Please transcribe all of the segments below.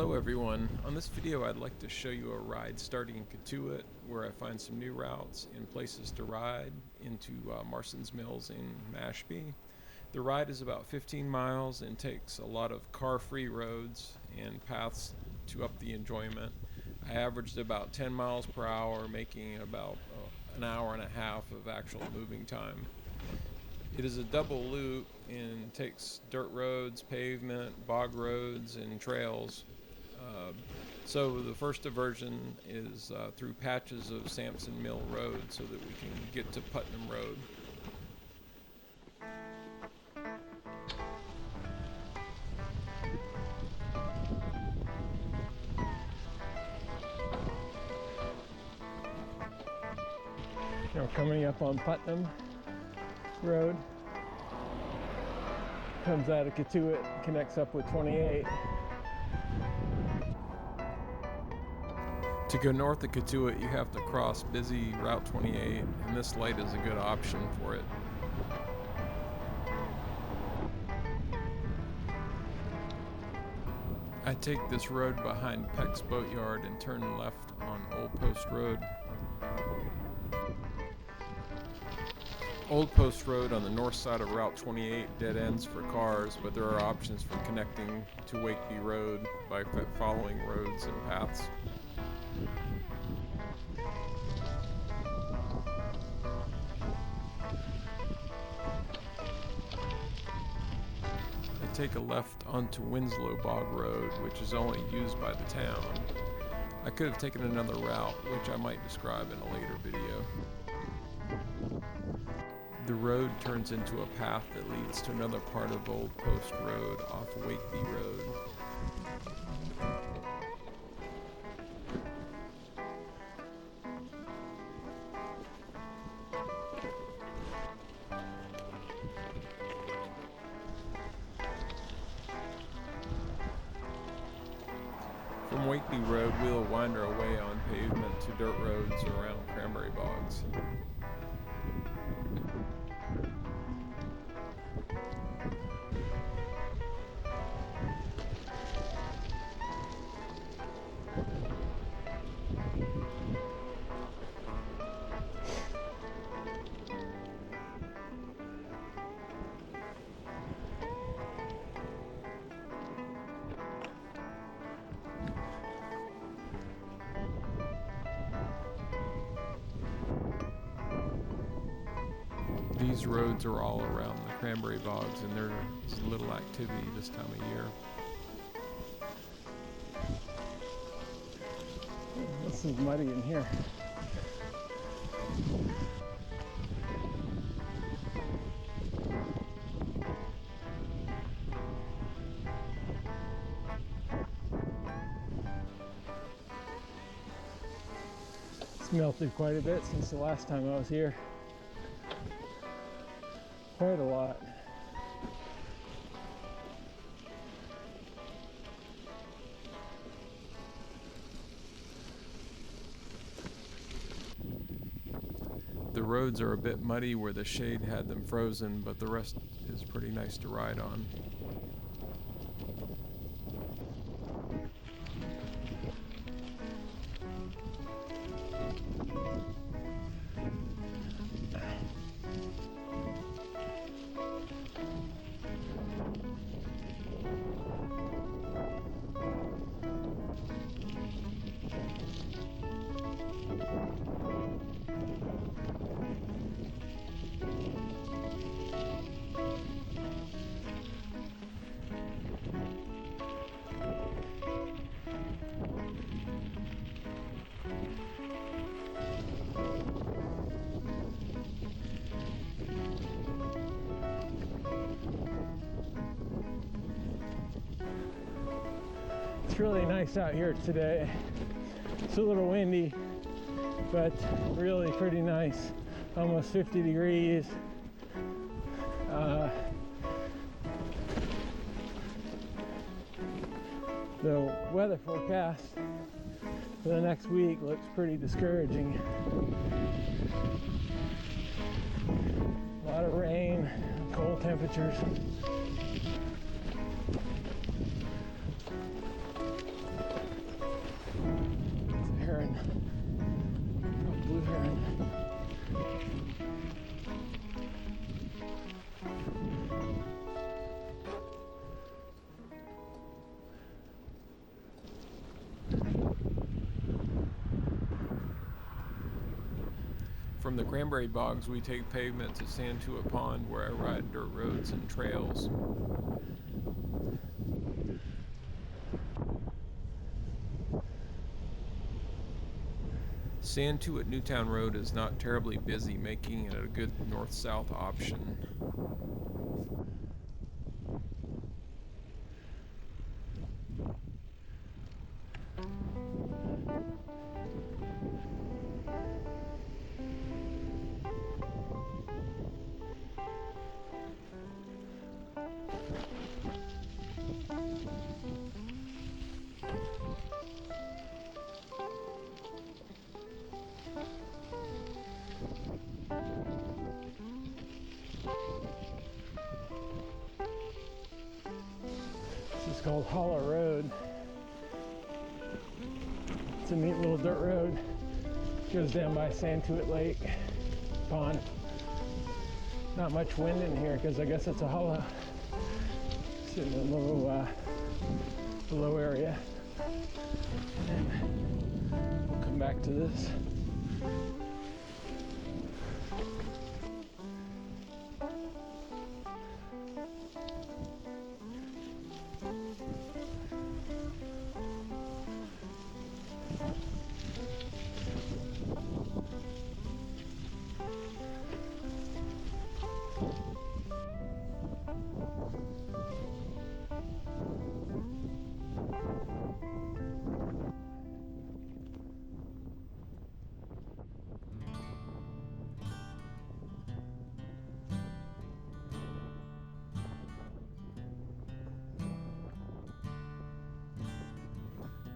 Hello everyone. On this video I'd like to show you a ride starting in Cotuit, where I find some new routes and places to ride into Marstons Mills and Mashpee. The ride is about 15 miles and takes a lot of car-free roads and paths to up the enjoyment. I averaged about 10 miles per hour, making about an hour and a half of actual moving time. It is a double loop and takes dirt roads, pavement, bog roads, and trails. So the first diversion is through patches of Santuit Mill Road so that we can get to Putnam Road. Now coming up on Putnam Road, comes out of Cotuit, connects up with 28. To go north of Cotuit, you have to cross busy Route 28, and this light is a good option for it. I take this road behind Peck's Boatyard and turn left on Old Post Road. Old Post Road on the north side of Route 28 dead ends for cars, but there are options for connecting to Wakeby Road by following roads and paths. I take a left onto Winslow Bog Road, which is only used by the town. I could have taken another route, which I might describe in a later video. The road turns into a path that leads to another part of Old Post Road off Wakeby Road. From Wakeby Road, we'll wind our way on pavement to dirt roads around Cranberry Bogs. These roads are all around the Cranberry Bogs, and there's a little activity this time of year. This is muddy in here. It's melted quite a bit since the last time I was here. Quite a lot. The roads are a bit muddy where the shade had them frozen, but the rest is pretty nice to ride on. It's really nice out here today. It's a little windy, but really pretty nice. Almost 50 degrees. The weather forecast for the next week looks pretty discouraging. A lot of rain, cold temperatures. From the Cranberry Bogs, we take Pavement to Santuit Pond, where I ride dirt roads and trails. Santuit Newtown Road is not terribly busy, making it a good north-south option. This is called Hollow Road. It's a neat little dirt road. Goes down by Santuit Lake Pond. Not much wind in here because I guess it's a hollow. Sitting in a low area. And we'll come back to this.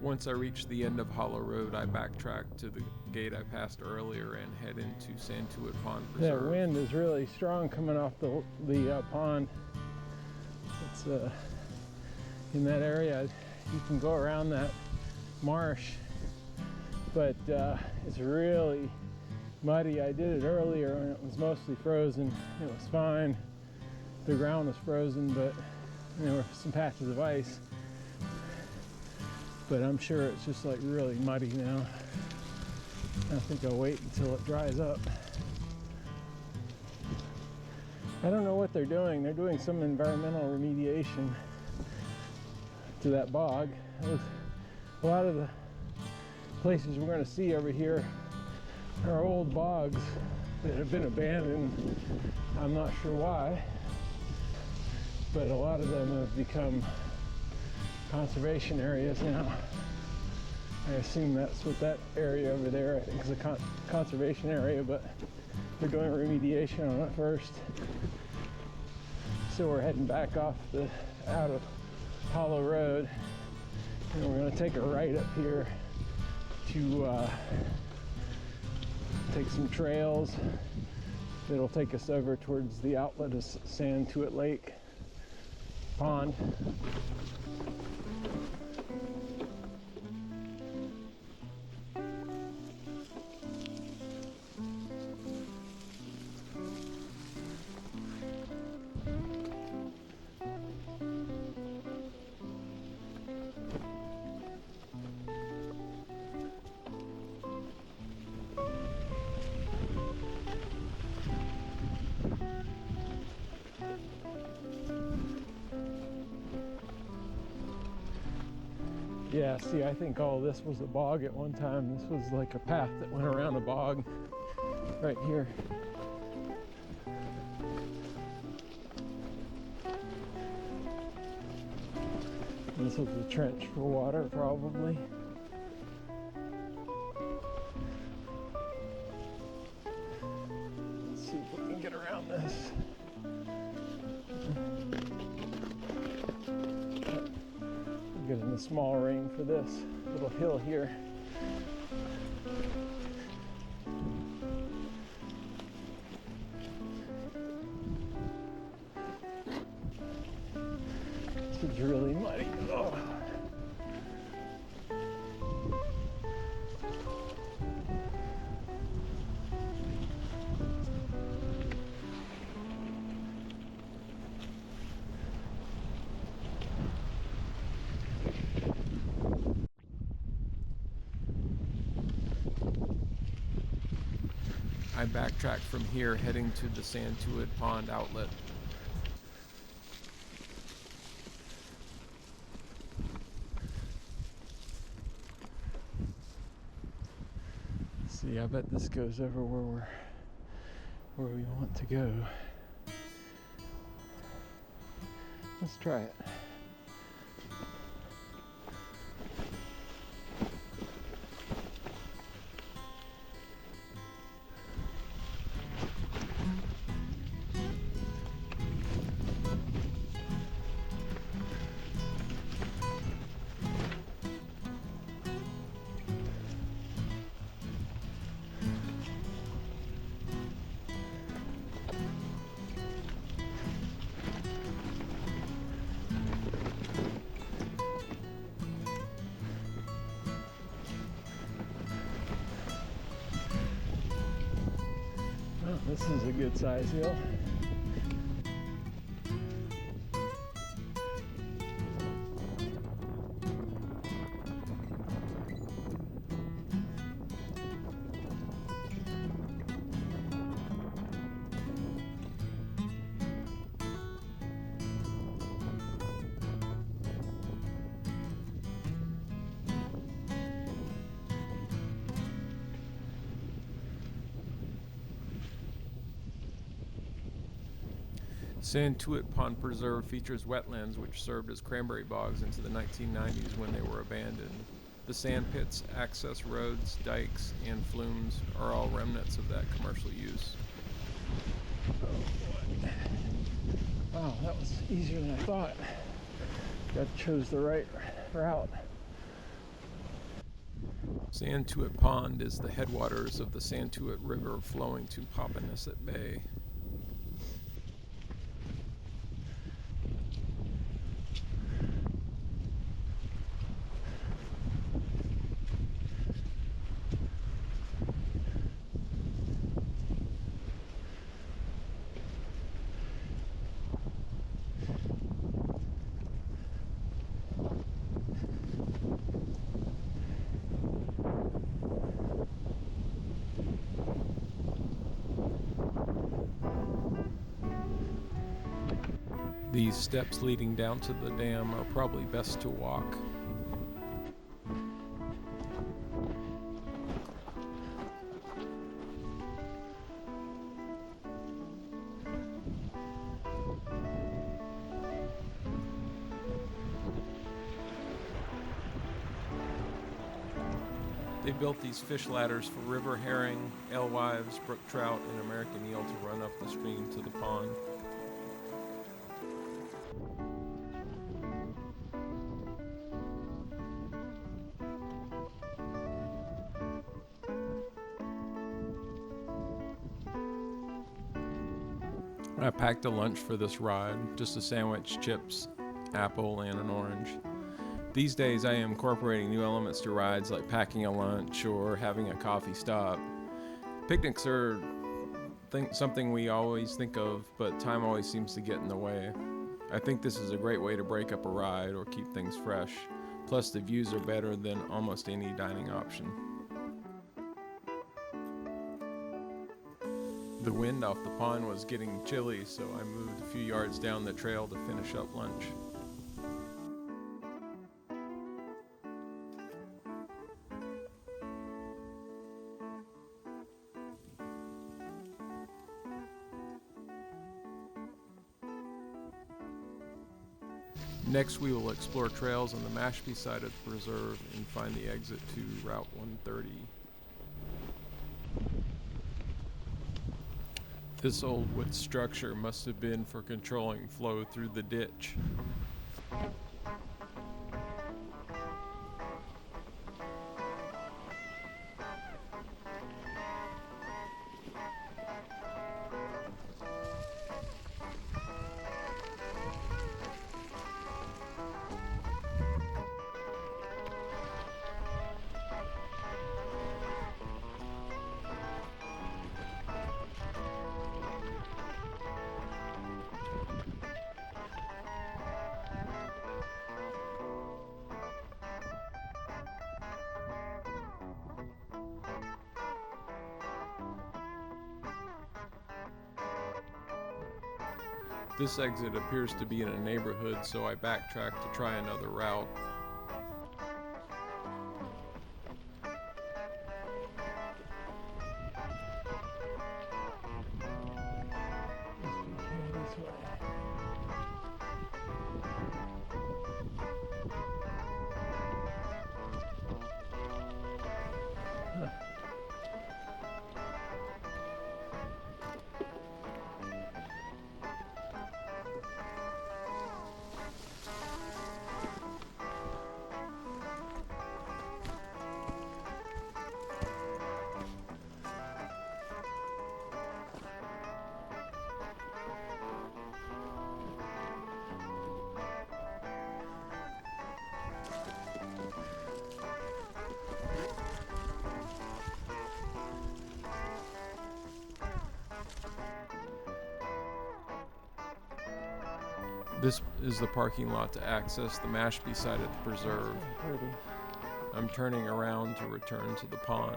Once I reach the end of Hollow Road, I backtrack to the gate I passed earlier and head into Santuit Pond Preserve. That wind is really strong coming off the pond. It's in that area. You can go around that marsh, but it's really muddy. I did it earlier and it was mostly frozen. It was fine. The ground was frozen, but there were some patches of ice. But I'm sure it's just like really muddy now. I think I'll wait until it dries up. I don't know what they're doing. They're doing some environmental remediation to that bog. A lot of the places we're going to see over here are old bogs that have been abandoned. I'm not sure why, but a lot of them have become conservation areas now. I assume that's what that area over there, I think, is a conservation area, but they're doing remediation on it first. So we're heading back off out of Hollow Road, and we're going to take a right up here to take some trails that'll take us over towards the outlet of Santuit Lake Pond. Yeah, see, I think all this was a bog at one time. This was like a path that went around a bog right here. This was a trench for water, probably. Let's see if we can get around this. Getting a small ring for this little hill here. This is really muddy. Oh. I backtracked from here heading to the Santuit Pond outlet. See, I bet this goes over where we want to go. Let's try it. Oh, this is a good size hill. Santuit Pond Preserve features wetlands which served as cranberry bogs into the 1990s when they were abandoned. The sand pits, access roads, dikes, and flumes are all remnants of that commercial use. Wow, that was easier than I thought. Chose the right route. Santuit Pond is the headwaters of the Santuit River flowing to Papanesset Bay. These steps leading down to the dam are probably best to walk. They built these fish ladders for river herring, alewives, brook trout, and American eel to run up the stream to the pond. I packed a lunch for this ride, just a sandwich, chips, apple, and an orange. These days I am incorporating new elements to rides like packing a lunch or having a coffee stop. Picnics are something we always think of, but time always seems to get in the way. I think this is a great way to break up a ride or keep things fresh. Plus the views are better than almost any dining option. The wind off the pond was getting chilly, so I moved a few yards down the trail to finish up lunch. Next, we will explore trails on the Mashpee side of the preserve and find the exit to Route 130. This old wood structure must have been for controlling flow through the ditch. This exit appears to be in a neighborhood, so I backtrack to try another route. This is the parking lot to access the Mashpee side of the preserve. I'm turning around to return to the pond.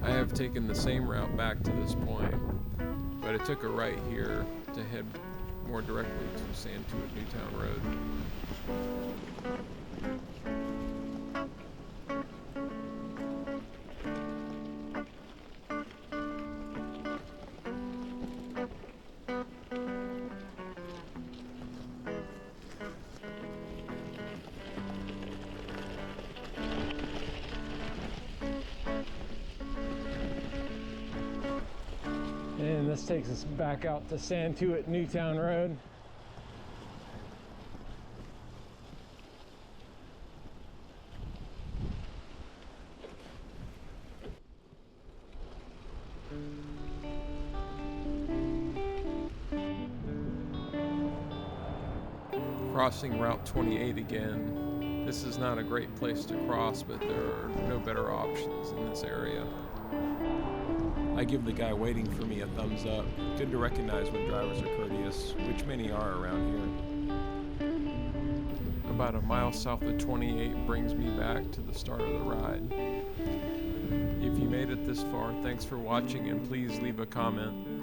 I have taken the same route back to this point, but I took a right here to head more directly to Santuit Newtown Road. And this takes us back out to Santuit Newtown Road. Crossing Route 28 again. This is not a great place to cross, but there are no better options in this area. I give the guy waiting for me a thumbs up. Good to recognize when drivers are courteous, which many are around here. About a mile south of 28 brings me back to the start of the ride. If you made it this far, thanks for watching, and please leave a comment.